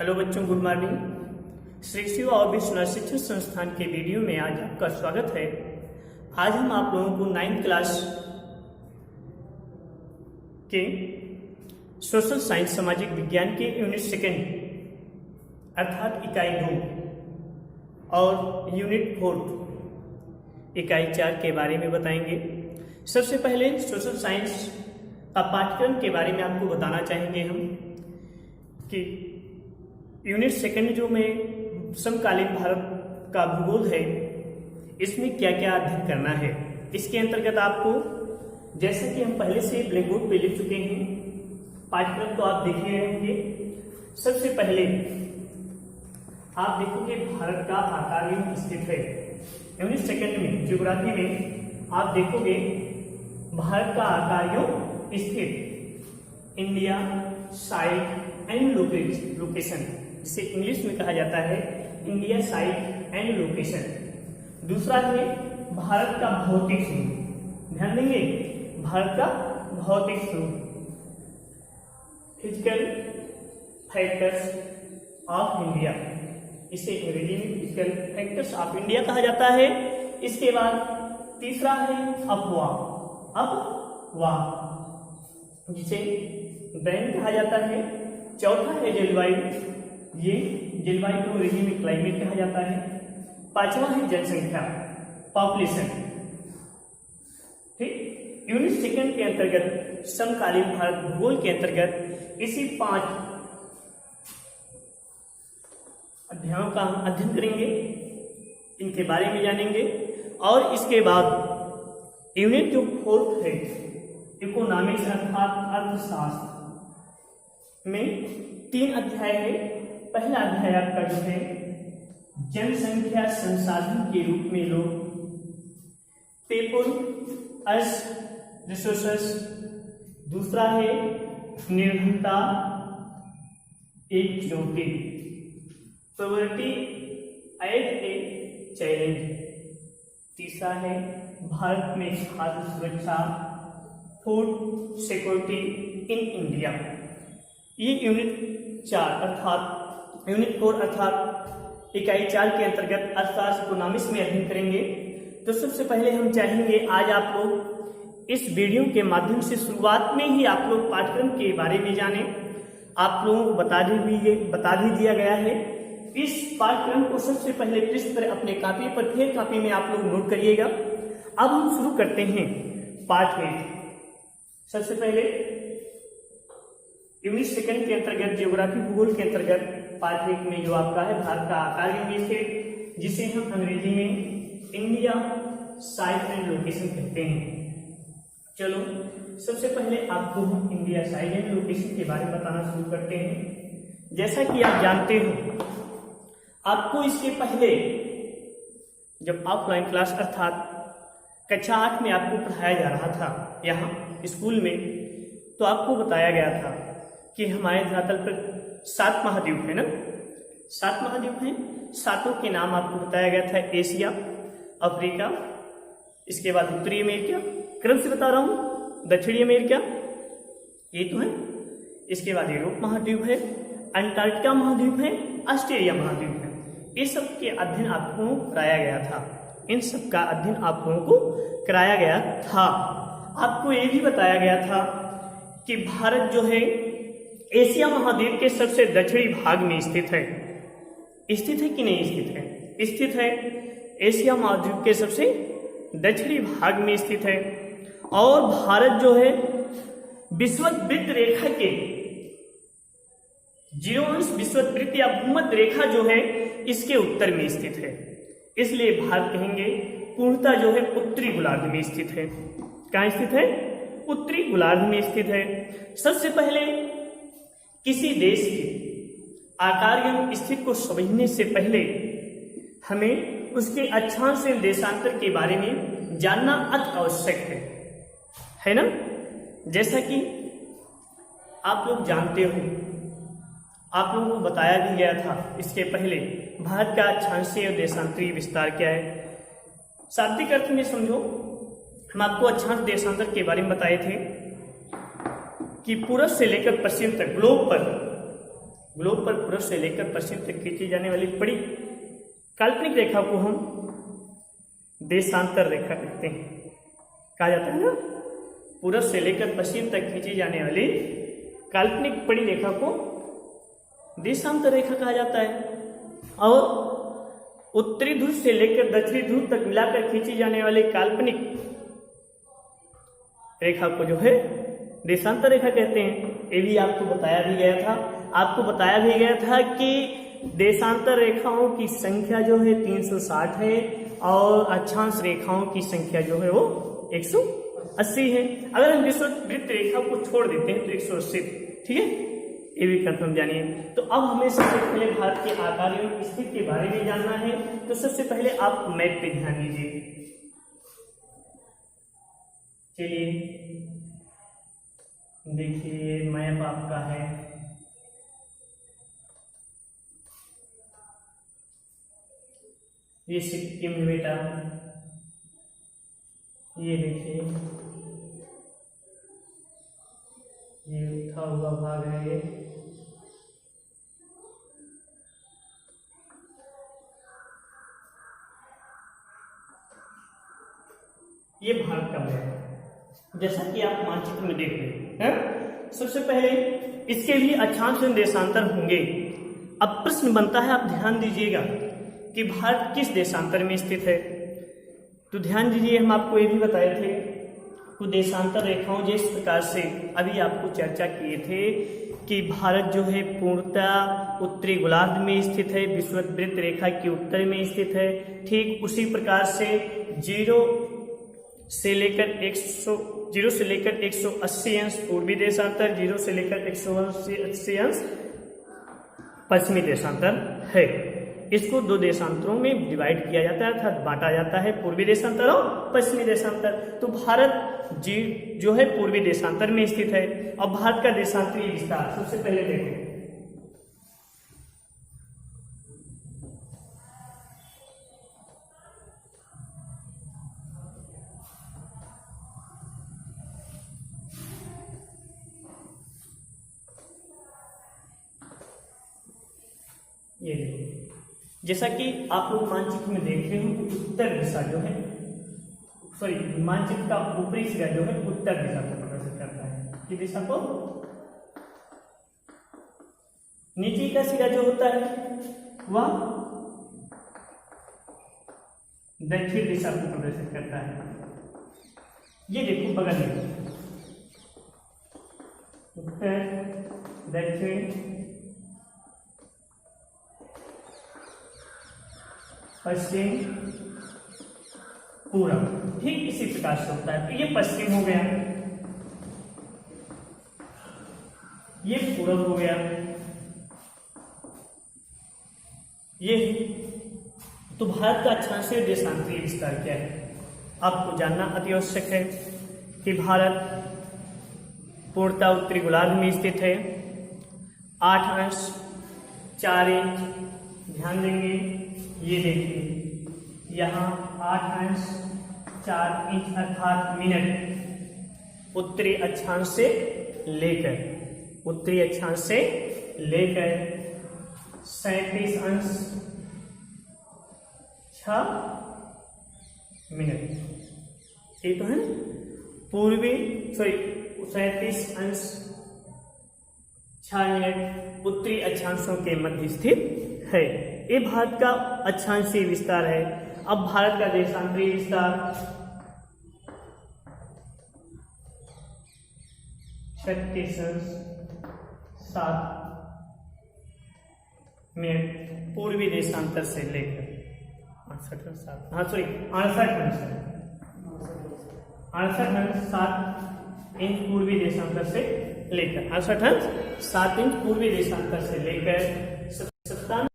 Hello बच्चों, good morning. Shri Shiv और विश्वनाथ शिक्षण संस्थान के वीडियो में आज आपका स्वागत है। आज हम आप लोगों को 9th क्लास के सोशल साइंस सामाजिक विज्ञान के यूनिट 2 अर्थात इकाई 2 और यूनिट 4 इकाई 4 के बारे में बताएंगे। सबसे पहले सोशल साइंस का पाठ्यक्रम के बारे में आपको बताना चाहेंगे हम कि यूनिट 2 जो में समकालीन भारत का भूगोल है, इसमें क्या क्या अध्ययन करना है। इसके अंतर्गत आपको, जैसा कि हम पहले से ब्लैक बोर्ड पे लिख चुके हैं, पाठ्यक्रम तो आप देख रहे होंगे। सबसे पहले आप देखोगे भारत का आकार यूं स्थित है। यूनिट 2 में ज्योग्राफी में आप देखोगे भारत का आकार यूं स्थित, इंडिया साइट एंड लोकेशन, इसे इंग्लिश में कहा जाता है इंडिया साइट एंड लोकेशन। दूसरा है भारत का भौतिक स्वरूप, ध्यान देंगे भारत का भौतिक स्वरूप, फिजिकल फैक्टर्स ऑफ इंडिया, इसे अंग्रेजी में फिजिकल फैक्टर्स ऑफ इंडिया कहा जाता है। इसके बाद तीसरा है अफवाह, जिसे बैंड कहा जाता है। चौथा है जलवायु, ये जलवायु को अंग्रेजी में क्लाइमेट कहा जाता है। पांचवा है जनसंख्या, पॉपुलेशन। ठीक, यूनिट 2 के अंतर्गत समकालीन भारत भूगोल के अंतर्गत इसी 5 अध्यायों का हम अध्ययन करेंगे, इनके बारे में जानेंगे। और इसके बाद यूनिट जो 4 है, इकोनॉमिक्स अर्थात अर्थशास्त्र में 3 अध्याय है। पहला अध्याय आपका जो है जनसंख्या संसाधन के रूप में लोग, पीपुल एज रिसोर्सेस। दूसरा है निर्भरता एक चुनौती, पॉवर्टी एज ए चैलेंज। तीसरा है भारत में खाद्य सुरक्षा, फूड सिक्योरिटी इन इंडिया। ये यूनिट 4 अर्थात इकाई 4 के अंतर्गत अर्थशास्त्र इकोनॉमिक्स में अध्ययन करेंगे। तो सबसे पहले हम चाहेंगे आज आप लोग इस वीडियो के माध्यम से शुरुआत में ही आप लोग पाठ्यक्रम के बारे में जानें। आप लोगों को बता भी दिया गया है। इस पाठ्यक्रम को सबसे पहले पृष्ठ पर अपने कॉपी पर, फिर कॉपी में आप लोग नोट करिएगा। अब हम शुरू करते हैं पार्ट 8। सबसे पहले यूनिट 2 के अंतर्गत ज्योग्राफी भूगोल के अंतर्गत पार्ट 1 में जो आपका है भारत का आकार यूं स्थित, जिसे हम अंग्रेजी में इंडिया साइट एंड लोकेशन कहते हैं। चलो सबसे पहले आपको हम इंडिया साइट एंड लोकेशन के बारे में बताना शुरू करते हैं। जैसा कि आप जानते हो, आपको इसके पहले जब ऑफलाइन क्लास अर्थात कक्षा 8 में आपको पढ़ाया जा रहा था यहाँ स्कूल में, तो आपको बताया गया था कि हमारे धरातल पर 7 महाद्वीप है ना, 7 महाद्वीप हैं। 7 के नाम आपको बताया गया था, एशिया, अफ्रीका, इसके बाद उत्तरी अमेरिका, क्रम से बता रहा हूँ, दक्षिणी अमेरिका ये तो है, इसके बाद यूरोप महाद्वीप है, अंटार्कटिका महाद्वीप है, ऑस्ट्रेलिया महाद्वीप है। ये सब के अध्ययन आपको कराया गया था, इन सब का अध्ययन आप लोगों को कराया गया था। आपको ये भी बताया गया था कि भारत जो है एशिया महाद्वीप के सबसे दक्षिणी भाग में स्थित है। स्थित है कि नहीं स्थित है? स्थित है, एशिया महाद्वीप के सबसे दक्षिणी भाग में स्थित है। और भारत जो है विषुववृत्त रेखा के 0 विषुववृत्त या भूमध्य रेखा जो है इसके उत्तर में स्थित है। इसलिए भारत कहेंगे पूर्णतः जो है उत्तरी गोलार्ध में स्थित है। कहाँ स्थित है? उत्तरी गोलार्ध में स्थित है। सबसे पहले किसी देश के आकार एवं स्थिति को समझने से पहले हमें उसके अक्षांश एवं देशांतर के बारे में जानना अति आवश्यक है ना। जैसा कि आप लोग जानते हो, आप लोगों को बताया भी गया था इसके पहले, भारत का अक्षांशीय और देशांतरीय विस्तार क्या है। शाब्दिक अर्थ में समझो, हम आपको अक्षांश देशांतर के बारे में बताए थे कि पूरब से लेकर पश्चिम तक ग्लोब पर ग्लोब पर पूर्व से लेकर पश्चिम तक खींची जाने वाली बड़ी काल्पनिक रेखा को हम देशांतर रेखा कहते हैं। कहा जाता है ना, पूर्व से लेकर पश्चिम तक खींची जाने वाली काल्पनिक बड़ी रेखा को देशांतर रेखा कहा जाता है। और उत्तरी ध्रुव से लेकर दक्षिणी ध्रुव तक मिलाकर खींची जाने वाली काल्पनिक रेखा को जो है देशांतर रेखा कहते हैं। ये भी आपको बताया भी गया था, आपको बताया भी गया था कि देशांतर रेखाओं की संख्या जो है 360 है और अक्षांश रेखाओं की संख्या जो है वो 180 है। अगर हम विषुववृत्त रेखा को छोड़ देते हैं तो 180, ठीक है, ये भी कंफर्म जानिए। तो अब हमें सबसे पहले भारत के आकारियों की स्थिति के बारे में जानना है। तो सबसे पहले आप मैप पे ध्यान दीजिए। चलिए देखिए, मैप आपका है, ये सिक्किम है बेटा, ये देखिए ये उठा हुआ भाग है, ये भारत का मैप है, जैसा कि आप मानचित्र में देख रहे हैं। सबसे पहले इसके लिए अक्षांश एवं देशांतर होंगे। अब प्रश्न बनता है, आप ध्यान दीजिएगा कि भारत किस देशांतर में स्थित है। तो ध्यान दीजिए, हम आपको ये भी बताए थे कि देशांतर रेखाओं जिस प्रकार से अभी आपको चर्चा किए थे कि भारत जो है पूर्णतः उत्तरी गोलार्ध में स्थित है, विषुववृत्त रेखा के उत्तर में स्थित है। ठीक उसी प्रकार से 0 से लेकर 180 अंश पूर्वी देशांतर, 0 से लेकर 180 अंश पश्चिमी देशांतर है। इसको दो देशांतरों में डिवाइड किया जाता है, अर्थात बांटा जाता है, पूर्वी देशांतर और पश्चिमी देशांतर। तो भारत जो है पूर्वी देशांतर में स्थित है। अब भारत का देशांतरीय विस्तार सबसे पहले देखें। ये देखिए, जैसा कि आप लोग मानचित्र में देख रहे हो, उत्तर दिशा जो है, सॉरी, मानचित्र का ऊपरी सिरा जो है उत्तर दिशा को प्रदर्शित करता है। किस दिशा को? नीचे का सिरा जो होता है वह दक्षिण दिशा को प्रदर्शित करता है। ये देखो बगल में उत्तर, दक्षिण, पश्चिम, पूरब, ठीक इसी प्रकार से होता है। तो ये पश्चिम हो गया, ये पूरब हो गया, ये। तो भारत का अक्षांशीय देशांतरीय विस्तार क्या है, आपको जानना अति आवश्यक है कि भारत पूर्णतः उत्तरी गोलार्ध में स्थित है। 8 अंश 4 इंच, ध्यान देंगे, ये देखिए यहाँ 8 अंश 4 इंच अर्थात मिनट उत्तरी अक्षांश से लेकर 37 अंश 6 मिनट। ये तो है पूर्वी, सॉरी 37 अंश 6 मिनट उत्तरी अक्षांशों के मध्य स्थित है। ये भारत का अक्षांशीय विस्तार है। अब भारत का देशांतरीय विस्तार 36 अंश 7 मिनट पूर्वी देशांतर से लेकर 68 अंश 7 इंच पूर्वी देशांतर से लेकर 68 अंश 7 इंच पूर्वी देशांतर से लेकर 97